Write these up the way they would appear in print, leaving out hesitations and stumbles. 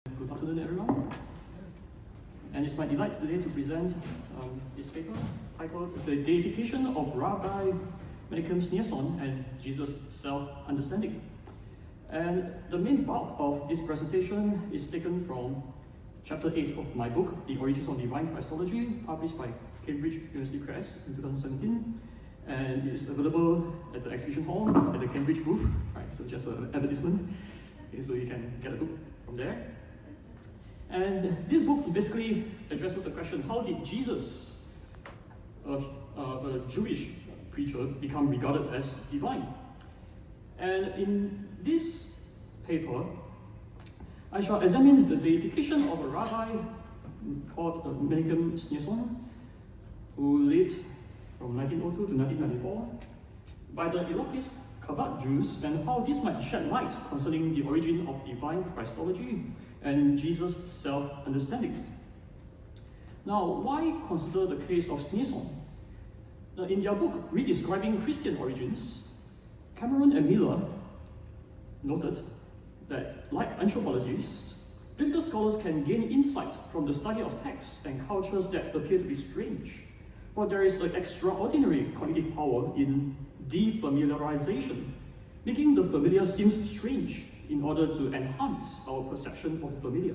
Good afternoon, everyone. And it's my delight today to present this paper titled The Deification of Rabbi Menachem Schneersohn and Jesus' Self-Understanding. And the main bulk of this presentation is taken from chapter 8 of my book, The Origin of Divine Christology, published by Cambridge University Press in 2017. And it's available at the exhibition hall at the Cambridge booth. Right, so just an advertisement, okay, so you can get a book from there. And this book basically addresses the question, how did Jesus, a Jewish preacher, become regarded as divine? And in this paper, I shall examine the deification of a rabbi called Menachem Schneersohn, who lived from 1902 to 1994, by the Iraqis Chabad Jews, and how this might shed light concerning the origin of divine Christology and Jesus' self-understanding. Now, why consider the case of Schneersohn? In their book, Redescribing Christian Origins, Cameron and Miller noted that, like anthropologists, biblical scholars can gain insight from the study of texts and cultures that appear to be strange, for there is an extraordinary cognitive power in defamiliarization, making the familiar seem strange in order to enhance our perception of the familiar.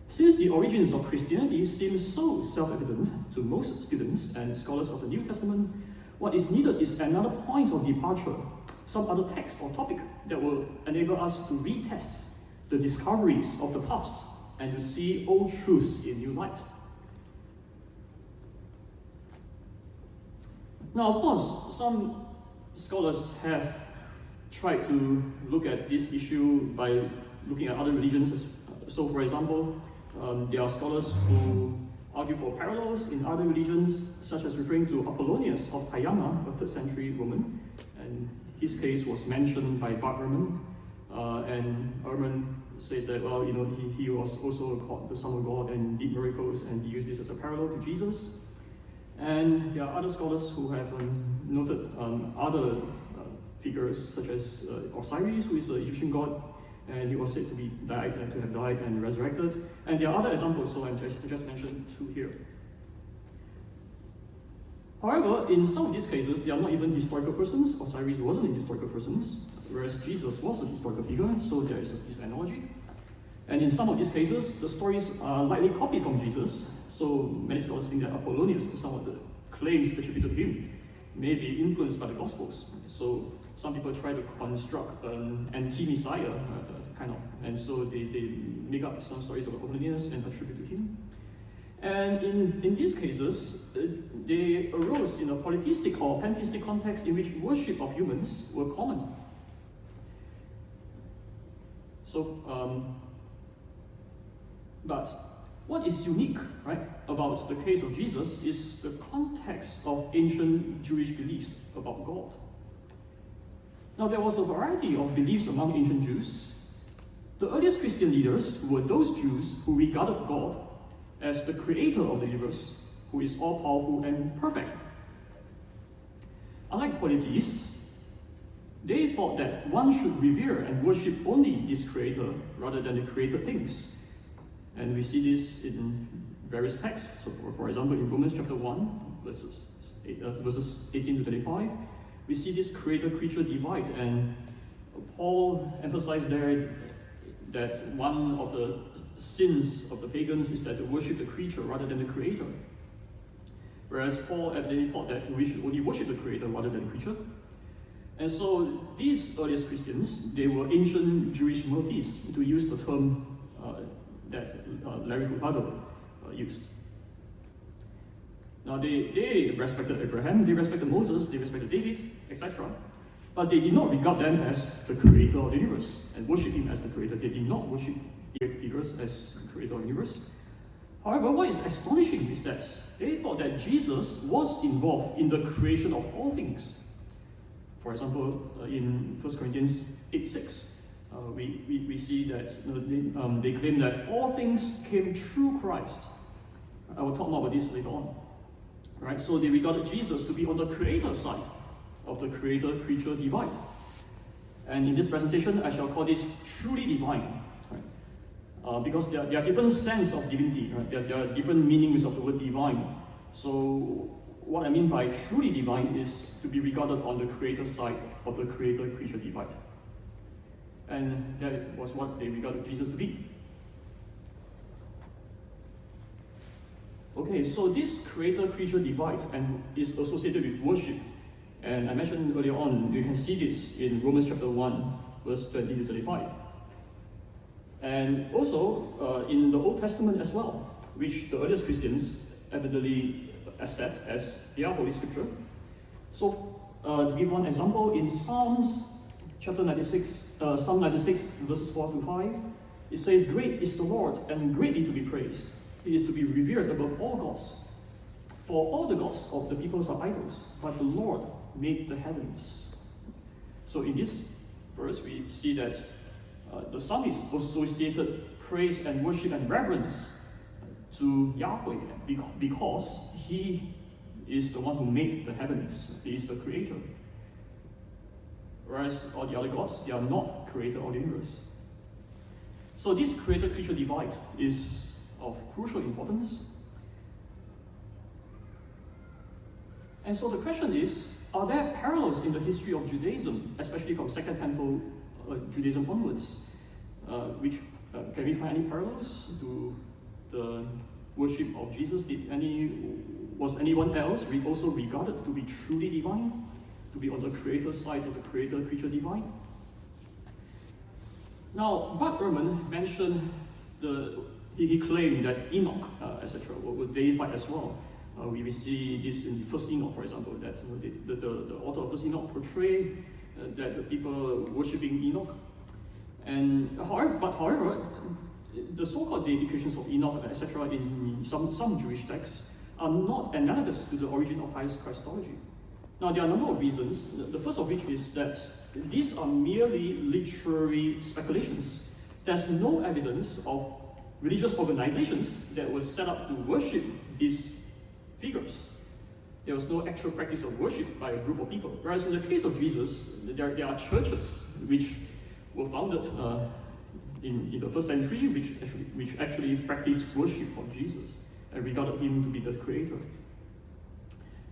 Since the origins of Christianity seem so self-evident to most students and scholars of the New Testament, what is needed is another point of departure, some other text or topic that will enable us to retest the discoveries of the past and to see old truths in new light. Now, of course, some scholars have tried to look at this issue by looking at other religions. So, for example, there are scholars who argue for parallels in other religions, such as referring to Apollonius of Tyana, a 3rd century Roman, and his case was mentioned by Bart Ehrman, and Ehrman says that, well, he was also called the Son of God and did miracles, and he used this as a parallel to Jesus. And there are other scholars who have noted other figures, such as Osiris, who is an Egyptian god, and he was said to have died and resurrected. And there are other examples, so I just mentioned two here. However, in some of these cases, they are not even historical persons. Osiris wasn't a historical person, whereas Jesus was a historical figure, so there is this analogy. And in some of these cases, the stories are likely copied from Jesus, so many scholars think that Apollonius, some of the claims attributed to him, may be influenced by the Gospels. So some people try to construct an anti-Messiah, kind of, and so they make up some stories of Apollonius and attribute to him. And in these cases, they arose in a polytheistic or pantheistic context in which worship of humans were common. So, but what is unique, right, about the case of Jesus is the context of ancient Jewish beliefs about God. Now, there was a variety of beliefs among ancient Jews. The earliest Christian leaders were those Jews who regarded God as the creator of the universe, who is all-powerful and perfect. Unlike polytheists, they thought that one should revere and worship only this creator rather than the created things. And we see this in various texts. So, for example, in Romans chapter 1, verses 18 to 25, we see this creator-creature divide, and Paul emphasized there that one of the sins of the pagans is that they worship the creature rather than the creator. Whereas Paul evidently taught that we should only worship the creator rather than the creature. And so these earliest Christians, they were ancient Jewish monotheists, to use the term that Larry Routledge used. Now, they respected Abraham, they respected Moses, they respected David, etc. But they did not regard them as the creator of the universe and worship him as the creator. They did not worship the figures as the creator of the universe. However, what is astonishing is that they thought that Jesus was involved in the creation of all things. For example, in 1 Corinthians 8:6, we see that they claim that all things came through Christ. I will talk more about this later on. Right? So they regarded Jesus to be on the creator side of the creator-creature divide. And in this presentation, I shall call this truly divine. Right? because there are different sense of divinity, right? There are different meanings of the word divine. So what I mean by truly divine is to be regarded on the creator side of the creator-creature divide. And that was what they regarded Jesus to be. Okay, so this creator-creature divide and is associated with worship. And I mentioned earlier on, you can see this in Romans chapter 1, verse 20 to 35. And also in the Old Testament as well, which the earliest Christians evidently accept as their holy scripture. So to give one example, in Psalms chapter 96, Psalm 96, verses 4 to 5, it says, "Great is the Lord, and greatly to be praised. He is to be revered above all gods. For all the gods of the peoples are idols, but the Lord made the heavens." So in this verse, we see that the psalmist associated praise and worship and reverence to Yahweh because He is the one who made the heavens. He is the creator. Whereas all the other gods, they are not creator of the universe. So this creator-creature divide is of crucial importance. And so the question is, are there parallels in the history of Judaism, especially from Second Temple Judaism onwards, can we find any parallels to the worship of Jesus? Was anyone else also regarded to be truly divine, to be on the creator side of the creator-creature divide? Now, Bart Ehrman mentioned he claimed that Enoch, etc., were deified as well. We see this in the First Enoch, for example, that the author of First Enoch portrayed that the people worshipping Enoch. And however, the so-called deifications of Enoch, etc., in some Jewish texts are not analogous to the origin of Christology. Now, there are a number of reasons. The first of which is that these are merely literary speculations. There's no evidence of religious organizations that were set up to worship these figures. There was no actual practice of worship by a group of people. Whereas in the case of Jesus, there are churches which were founded in the first century, which actually practiced worship of Jesus and regarded him to be the creator.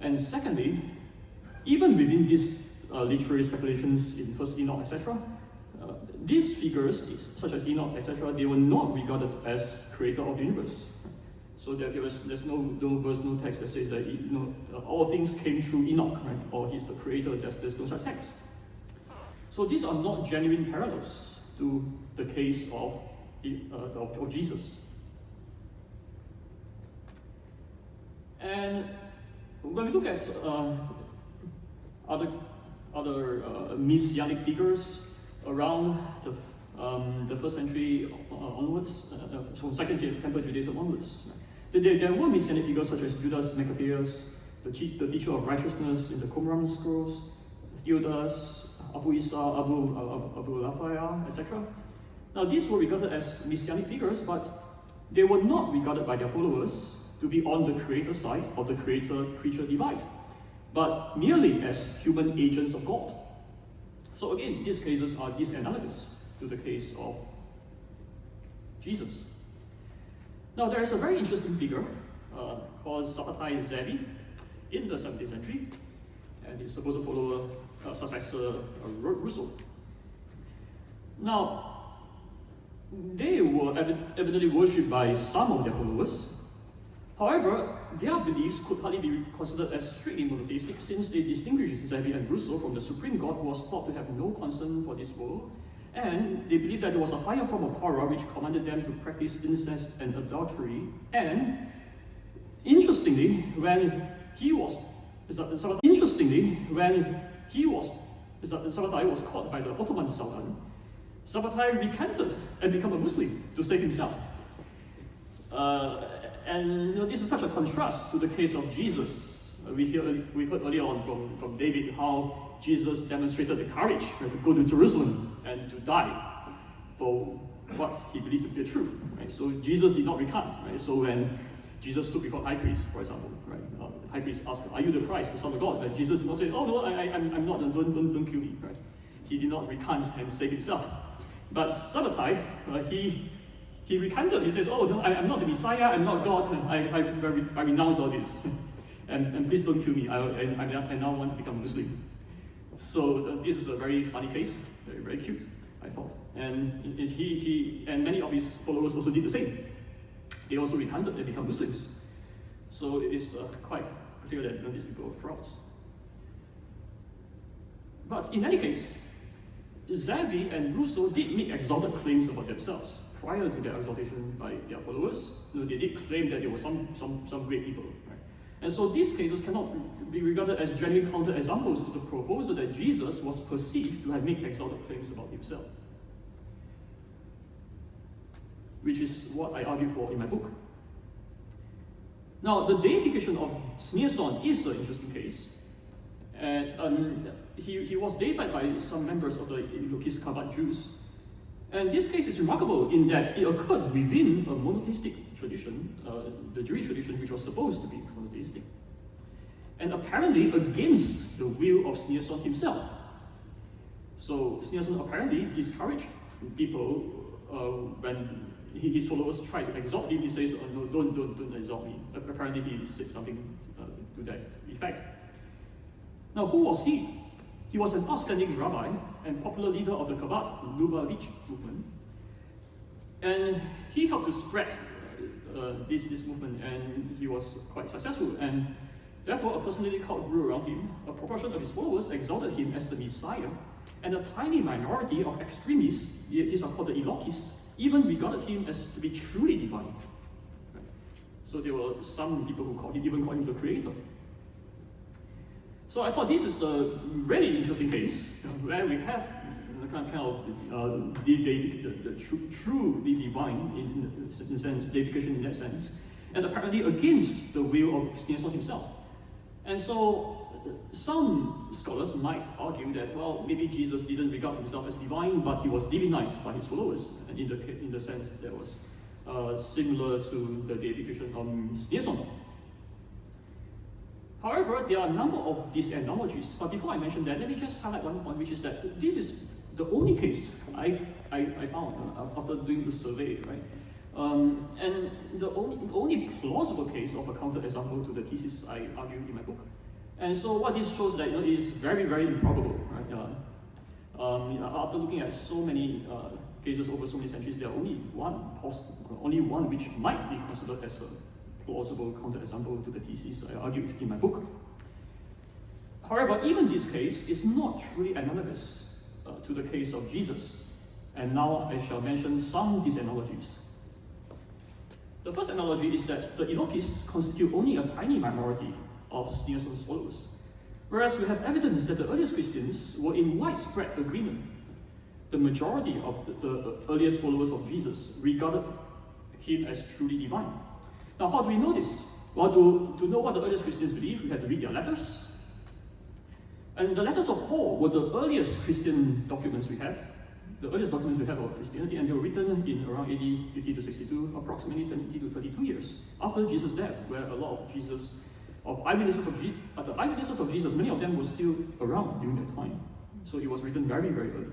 And secondly, even within these literary speculations in First Enoch, etc., these figures, such as Enoch, etc., they were not regarded as creator of the universe. So there's no verse, no text that says that all things came through Enoch, right? Or he's the creator. There's no such text. So these are not genuine parallels to the case of Jesus. And when we look at other messianic figures around the first century onwards, from Second Temple Judaism onwards, there were messianic figures such as Judas Maccabeus, the teacher of righteousness in the Qumran scrolls, Theudas, Abu Isa, Abu Lafaya, etc. Now these were regarded as messianic figures, but they were not regarded by their followers to be on the creator side of the creator-creature divide, but merely as human agents of God. So again, these cases are disanalogous to the case of Jesus. Now there is a very interesting figure called Sabbatai Zevi in the 17th century, and his supposed follower, successor Rousseau. Now, they were evidently worshipped by some of their followers. However, their beliefs could hardly be considered as strictly monotheistic, since they distinguished Zevi and Rousseau from the supreme God who was thought to have no concern for this world, and they believed that there was a higher form of Torah which commanded them to practice incest and adultery. And interestingly, when Sabbatai was caught by the Ottoman Sultan, Sabbatai recanted and became a Muslim to save himself. And this is such a contrast to the case of Jesus. We heard earlier on from David how Jesus demonstrated the courage to go to Jerusalem and to die for what he believed to be the truth. Right? So Jesus did not recant. Right? So when Jesus stood before high priest, for example, right? High priest asked, "Are you the Christ, the Son of God?" And Jesus did not say, "Oh no, I'm not. Don't kill me." Right? He did not recant and save himself. But Sabbatai, he he recanted. He says, "Oh no, I'm not the Messiah. I'm not God. I renounce all this, and please don't kill me. I now want to become a Muslim." So this is a very funny case, very cute, I thought. And he and many of his followers also did the same. They also recanted and become Muslims. So it is quite clear that these people are frauds. But in any case, Xavier and Rousseau did make exalted claims about themselves prior to their exaltation by their followers. They did claim that they were some great people. Right? And so these cases cannot be regarded as genuine counterexamples to the proposal that Jesus was perceived to have made exalted claims about himself, which is what I argue for in my book. Now, the deification of Schneersohn is an interesting case. And he was deified by some members of the Elokist Chabad Jews. And this case is remarkable in that it occurred within a monotheistic tradition, the Jewish tradition, which was supposed to be monotheistic, and apparently against the will of Schneersohn himself. So Schneersohn apparently discouraged people when his followers tried to exalt him. He says, "Oh, no, don't exalt me." Apparently he said something to that effect. Now, who was he? He was an outstanding rabbi and popular leader of the Chabad Lubavitch movement. And he helped to spread this movement, and he was quite successful. And therefore, a personality cult grew around him. A proportion of his followers exalted him as the Messiah, and a tiny minority of extremists, these are called the Elokists, even regarded him as to be truly divine. Right? So there were some people who even called him the creator. So I thought this is a really interesting case where we have the truly divine in the sense, deification in that sense, and apparently against the will of Schneersohn himself. And so some scholars might argue that, well, maybe Jesus didn't regard himself as divine, but he was divinized by his followers, and in the sense that was similar to the deification of Schneersohn. However, there are a number of these analogies, but before I mention that, let me just highlight one point, which is that this is the only case I found after doing the survey, right? And the only plausible case of a counterexample to the thesis I argue in my book. And so what this shows that it is very, very improbable, right? After looking at so many cases over so many centuries, there are only one which might be considered as a plausible counterexample to the thesis I argued in my book. However, even this case is not truly analogous to the case of Jesus, and now I shall mention some disanalogies. The first analogy is that the Elokists constitute only a tiny minority of Schneersohn's followers, whereas we have evidence that the earliest Christians were in widespread agreement. The majority of the earliest followers of Jesus regarded him as truly divine. Now, how do we know this? Well, to know what the earliest Christians believed, we had to read their letters. And the letters of Paul were the earliest Christian documents we have, the earliest documents we have of Christianity, and they were written in around AD 50 to 62, approximately 20 to 32 years after Jesus' death, where a lot of eyewitnesses of Jesus, many of them were still around during that time. So it was written very, very early.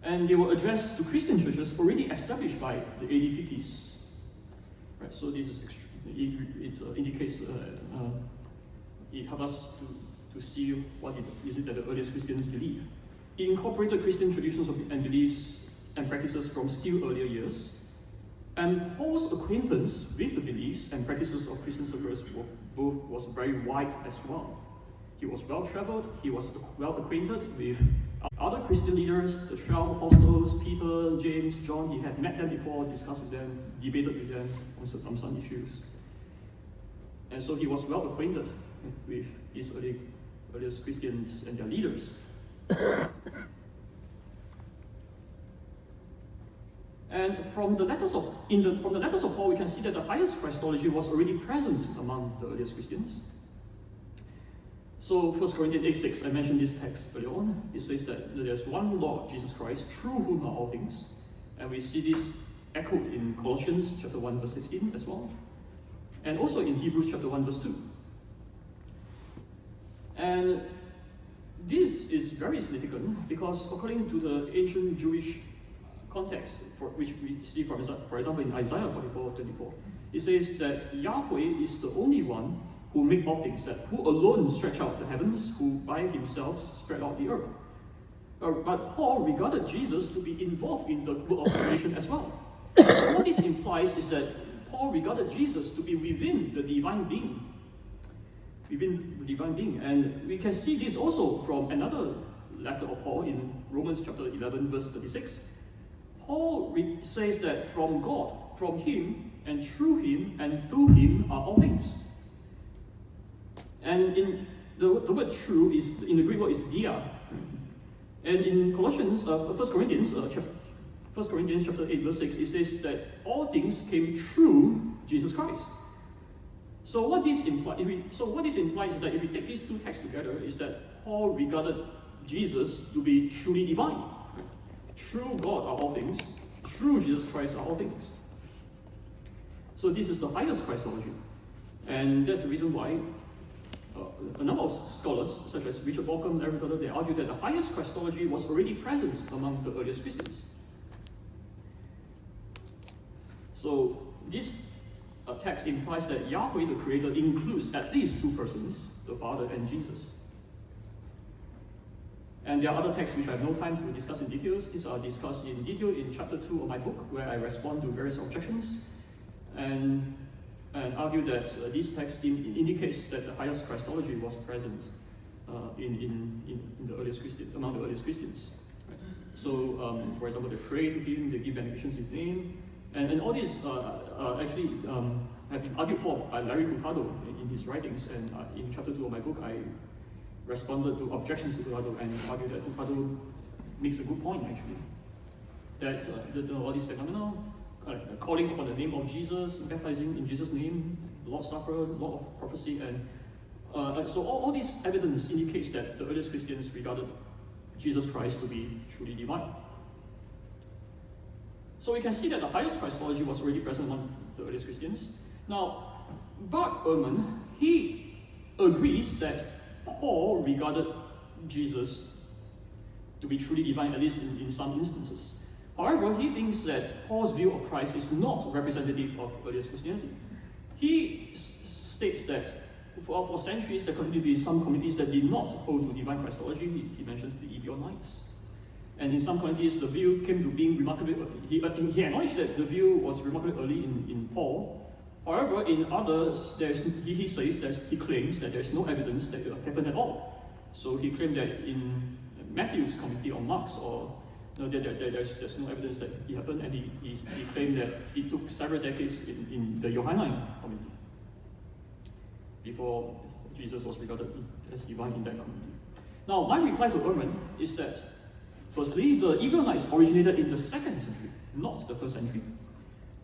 And they were addressed to Christian churches already established by the AD 50s. Right, so this is it indicates it helps us to see what it is that the earliest Christians believe. It incorporated Christian traditions and beliefs and practices from still earlier years, and Paul's acquaintance with the beliefs and practices of Christian circles was very wide as well. He was well-traveled, he was well-acquainted with other Christian leaders, the 12 apostles, Peter, James, John. He had met them before, discussed with them, debated with them on some issues. And so he was well-acquainted with these earliest Christians and their leaders. And from the letters of Paul, we can see that the highest Christology was already present among the earliest Christians. So 1 Corinthians 8:6, I mentioned this text earlier on. It says that there's one Lord, Jesus Christ, through whom are all things. And we see this echoed in Colossians chapter 1, verse 16 as well. And also in Hebrews chapter 1, verse 2. And this is very significant because according to the ancient Jewish context, which we see, for example, in Isaiah 44:24. It says that Yahweh is the only one who made all things, that who alone stretched out the heavens, who by himself spread out the earth. But Paul regarded Jesus to be involved in the work of creation as well. So what this implies is that Paul regarded Jesus to be within the divine being. Within the divine being. And we can see this also from another letter of Paul in Romans chapter 11, verse 36. Paul says that from God, from him, and through him, and through him are all things. And in the word true is, in the Greek word, is dia. And in Colossians, 1 Corinthians chapter 8, verse 6, it says that all things came through Jesus Christ. So what this implies is that if we take these two texts together, is that Paul regarded Jesus to be truly divine. Right? Through God are all things, through Jesus Christ are all things. So this is the highest Christology. And that's the reason why a number of scholars, such as Richard Bauckham, Larry Tudor, they argue that the highest Christology was already present among the earliest Christians. So this text implies that Yahweh, the Creator, includes at least two persons, the Father and Jesus. And there are other texts which I have no time to discuss in details. These are discussed in detail in chapter 2 of my book, where I respond to various objections and argue that this text indicates that the highest Christology was present in the earliest among the earliest Christians. Right? So, for example, they pray to him, they give benedictions in his name, and all these actually have been argued for by Larry Hurtado in his writings. And in chapter 2 of my book, I responded to objections to Hurtado and argued that Hurtado makes a good point, actually, that all these phenomena, calling upon the name of Jesus, baptizing in Jesus' name, Lord's Supper, law of prophecy, and so all this evidence indicates that the earliest Christians regarded Jesus Christ to be truly divine. So we can see that the highest Christology was already present among the earliest Christians. Now, Bart Ehrman, he agrees that Paul regarded Jesus to be truly divine, at least in some instances. However, he thinks that Paul's view of Christ is not representative of earliest Christianity. He states that for centuries there continued to be some communities that did not hold to divine Christology. He mentions the Ebionites. And in some communities, the view came to being remarkably early. He acknowledged that the view was remarkably early in Paul. However, in others, he claims that there's no evidence that it happened at all. So he claimed that in Matthew's community or Mark's, there's no evidence that it happened, and he claimed that it took several decades in the Johannine community before Jesus was regarded as divine in that community. Now, my reply to Ehrman is that, firstly, the Ebionites originated in the 2nd century, not the 1st century.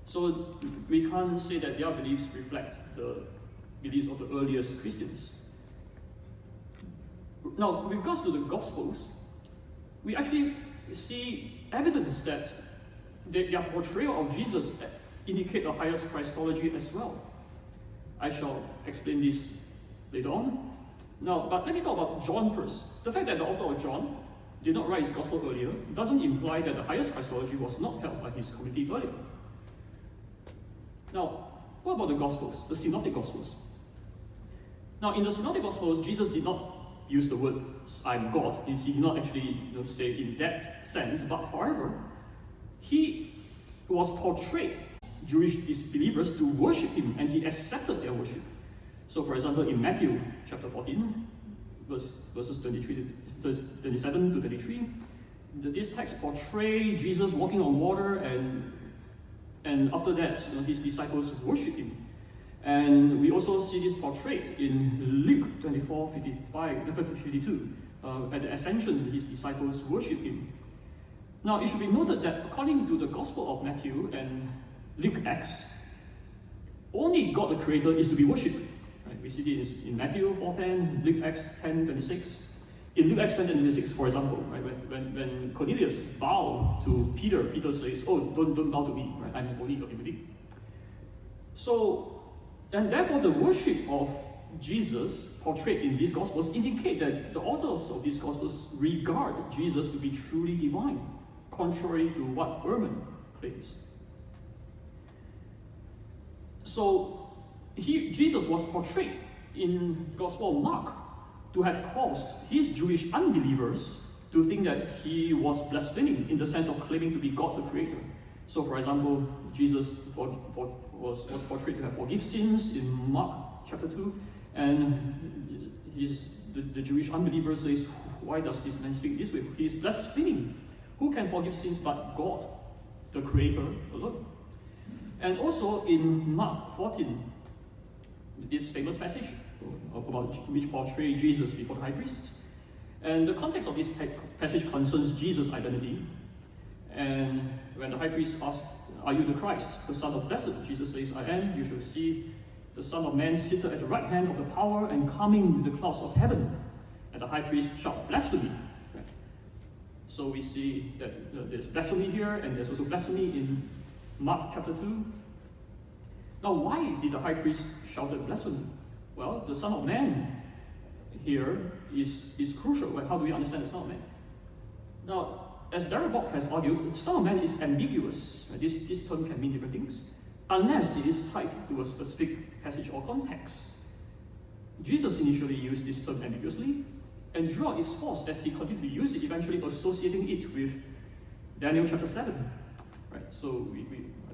So we can't say that their beliefs reflect the beliefs of the earliest Christians. Now, with regards to the Gospels, we actually see evidence that their portrayal of Jesus indicate the highest Christology as well. I shall explain this later on. Now, but let me talk about John first. The fact that the author of John did not write his Gospel earlier doesn't imply that the highest Christology was not held by his community earlier. Now, what about the Gospels, the Synoptic Gospels? Now, in the Synoptic Gospels, Jesus did not use the word "I'm God." He did not actually say in that sense, but however, he was portrayed Jewish believers to worship him, and he accepted their worship. So, for example, in Matthew chapter 14, verses 27 to 33, this text portray Jesus walking on water, and after that, his disciples worship him. And we also see this portrayed in Luke 52. At the Ascension, his disciples worship him. Now, it should be noted that according to the Gospel of Matthew and Luke Acts, only God the Creator is to be worshipped. Right? We see this in Matthew 4:10, Luke Acts 10:26. In Luke Acts 10:26, for example, right, when Cornelius bowed to Peter, Peter says, "Oh, don't bow to me, right? I'm only a human being." So, and therefore the worship of Jesus portrayed in these Gospels indicate that the authors of these Gospels regard Jesus to be truly divine. contrary to what Ehrman claims. So Jesus was portrayed in Gospel of Mark to have caused his Jewish unbelievers to think that he was blaspheming in the sense of claiming to be God the Creator. So for example, Jesus was portrayed to have forgiven sins in Mark chapter 2, and the Jewish unbeliever says, why does this man speak this way? He is blaspheming. Who can forgive sins but God, the Creator alone? And also in Mark 14, this famous passage about which portray Jesus before the high priest. And the context of this passage concerns Jesus' identity. And when the high priest asks, are you the Christ, the Son of Blessed? Jesus says, I am. You shall see the Son of Man seated at the right hand of the power and coming with the clouds of heaven. And the high priest shouts, blasphemy. Right? So we see that there's blasphemy here, and there's also blasphemy in Mark chapter 2. Now, why did the high priest shout blasphemy? Well, the Son of Man here is crucial. Right? How do we understand the Son of Man? Now, as Darrell Bock has argued, the Son of Man is ambiguous. Right? This term can mean different things, unless it is tied to a specific passage or context. Jesus initially used this term ambiguously, and drew out its force as he continued to use it, eventually associating it with Daniel chapter 7. Right? So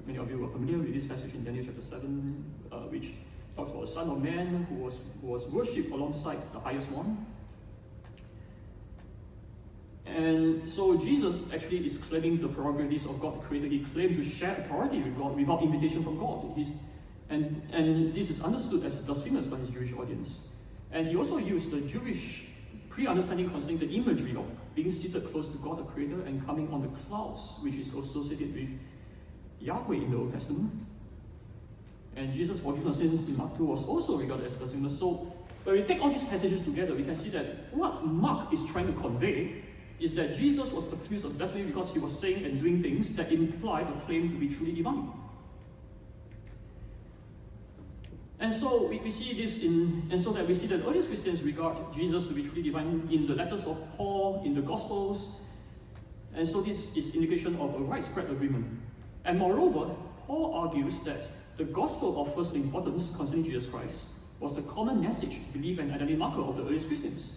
many of you are familiar with this passage in Daniel chapter 7, which talks about the Son of Man who was worshipped alongside the highest one. And so Jesus actually is claiming the prerogatives of God the Creator. He claimed to share authority with God without invitation from God. And this is understood as blasphemous by his Jewish audience. And he also used the Jewish pre-understanding concerning the imagery of being seated close to God the Creator and coming on the clouds, which is associated with Yahweh in the Old Testament. And Jesus' forgiveness of sins in Mark 2 was also regarded as blasphemous. So when we take all these passages together, we can see that what Mark is trying to convey is that Jesus was accused of blasphemy because he was saying and doing things that imply the claim to be truly divine. And so we see this we see that earliest Christians regard Jesus to be truly divine in the letters of Paul, in the Gospels. And so this is indication of a widespread agreement. And moreover, Paul argues that the gospel of first importance concerning Jesus Christ was the common message, belief, and identity marker of the earliest Christians.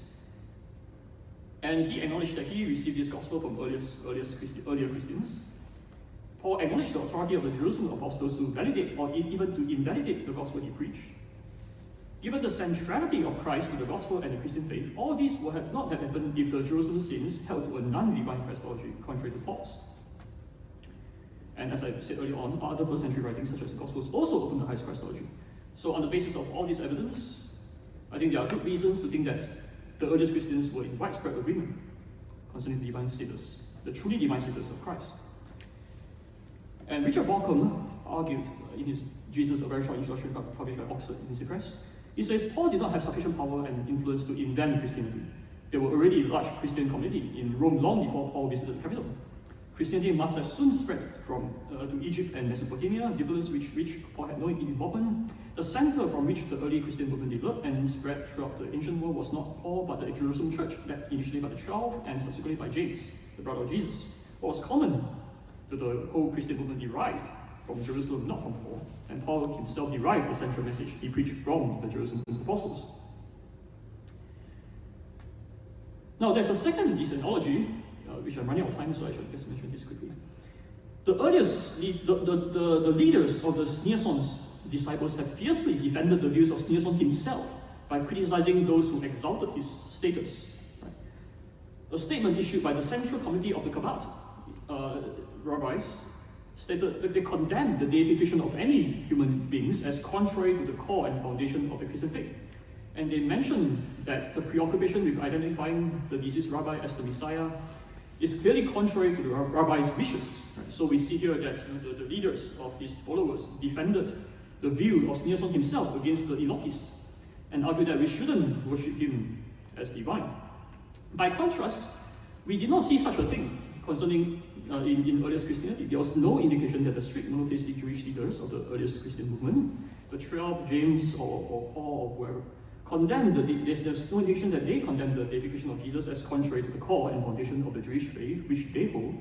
And he acknowledged that he received this gospel from earlier Christians. Paul acknowledged the authority of the Jerusalem apostles to validate or even to invalidate the gospel he preached. Given the centrality of Christ to the gospel and the Christian faith, all these would not have happened if the Jerusalem saints held to a non-divine Christology, contrary to Paul's. And as I said earlier on, other first century writings such as the Gospels also open the highest Christology. So on the basis of all this evidence, I think there are good reasons to think that the earliest Christians were in widespread agreement concerning the divine status, the truly divine status of Christ. And Richard Bauckham argued in his Jesus, a very short introduction published by Oxford University Press. He says Paul did not have sufficient power and influence to invent Christianity. There were already a large Christian community in Rome long before Paul visited the capital. Christianity must have soon spread to Egypt and Mesopotamia, developments which Paul had no involvement. The center from which the early Christian movement developed and spread throughout the ancient world was not Paul, but the Jerusalem church, led initially by the 12 and subsequently by James, the brother of Jesus. What was common to the whole Christian movement derived from Jerusalem, not from Paul, and Paul himself derived the central message he preached from the Jerusalem apostles. Now, there's a second decennology, which I'm running out of time, so I should just mention this quickly. The leaders of the Schneersohn's disciples have fiercely defended the views of Schneersohn himself by criticizing those who exalted his status. Right? A statement issued by the Central Committee of the Kabbat rabbis stated that they condemned the deification of any human beings as contrary to the core and foundation of the Christian faith. And they mentioned that the preoccupation with identifying the deceased rabbi as the Messiah is clearly contrary to the rabbi's wishes. Right? So we see here that the leaders of his followers defended the view of Schneersohn himself against the Elohists and argued that we shouldn't worship him as divine. By contrast, we did not see such a thing concerning in earliest Christianity. There was no indication that the strict monotheistic Jewish leaders of the earliest Christian movement, the 12, James or Paul or whoever, condemned there's no indication that they condemned the deification of Jesus as contrary to the core and foundation of the Jewish faith, which they hold.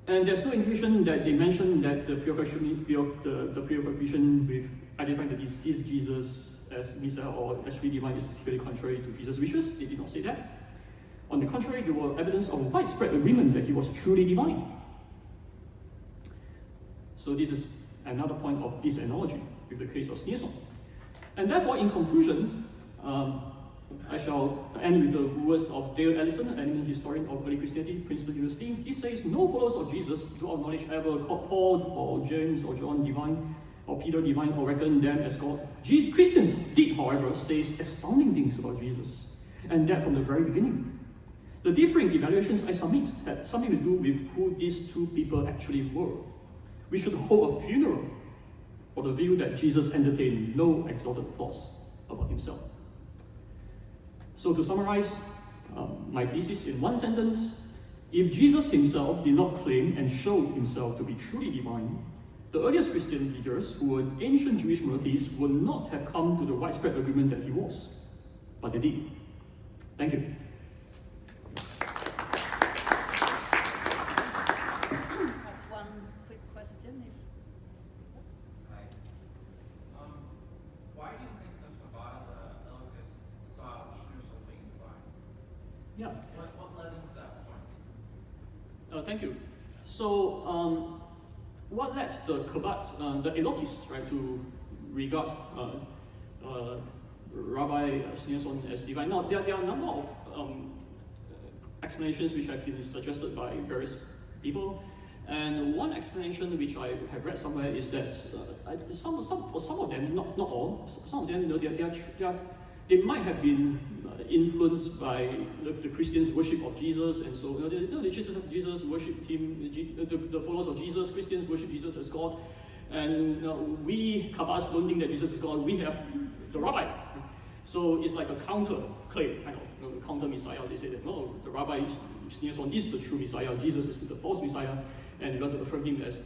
And there's no indication that they mention that the preoccupation with identifying the deceased Jesus as Messiah or as truly divine is clearly contrary to Jesus' wishes. They did not say that. On the contrary, there were evidence of widespread agreement that he was truly divine. So this is another point of this analogy with the case of Schneersohn. And therefore, in conclusion, I shall end with the words of Dale Ellison, an eminent historian of early Christianity, Princeton University. He says, "No followers of Jesus, to our knowledge, ever called Paul or James or John divine, or Peter divine, or reckon them as God. Christians did, however, say astounding things about Jesus, and that from the very beginning. The differing evaluations I submit had something to do with who these two people actually were. We should hold a funeral for the view that Jesus entertained no exalted thoughts about himself." So to summarize my thesis in one sentence, if Jesus himself did not claim and show himself to be truly divine, the earliest Christian leaders who were ancient Jewish monotheists would not have come to the widespread agreement that he was, but they did. Thank you. Perhaps one quick question. Hi. Why do you think the Chabad Elkists saw Schneersohn being divine? Yeah. What led into that point? Thank you. So, what led the Chabad, the Elotists, right, to regard Rabbi Schneersohn as divine? Now, there are a number of explanations which have been suggested by various people, and one explanation which I have read somewhere is that for some of them, not all, some of them, you know, they might have been influenced by the Christians' worship of Jesus, and so the Jesus of Jesus worship him. The followers of Jesus, Christians worship Jesus as God, and we Kabbalists don't think that Jesus is God. We have the Rabbi, so it's like a counter claim, kind of counter Messiah. They say that no, the Rabbi Schneersohn is the true Messiah. Jesus is the false Messiah, and we want to affirm him as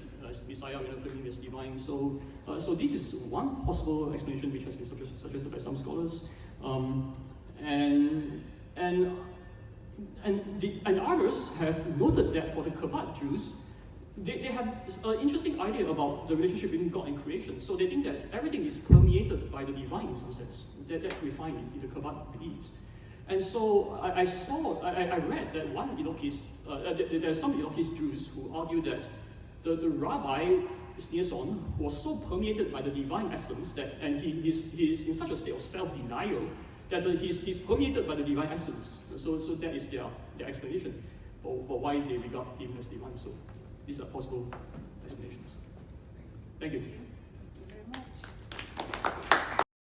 Messiah. We want to affirm him as divine. So this is one possible explanation which has been suggested by some scholars. And others have noted that for the Chabad Jews, they have an interesting idea about the relationship between God and creation. So they think that everything is permeated by the divine in some sense. That we find in the Chabad beliefs. And so I read that one Elokist, there are some Elokist Jews who argue that the Rabbi Schneersohn was so permeated by the divine essence that, and he's in such a state of self-denial that he's permeated by the divine essence. So that is their explanation for why they regard him as divine. So these are possible explanations. Thank you.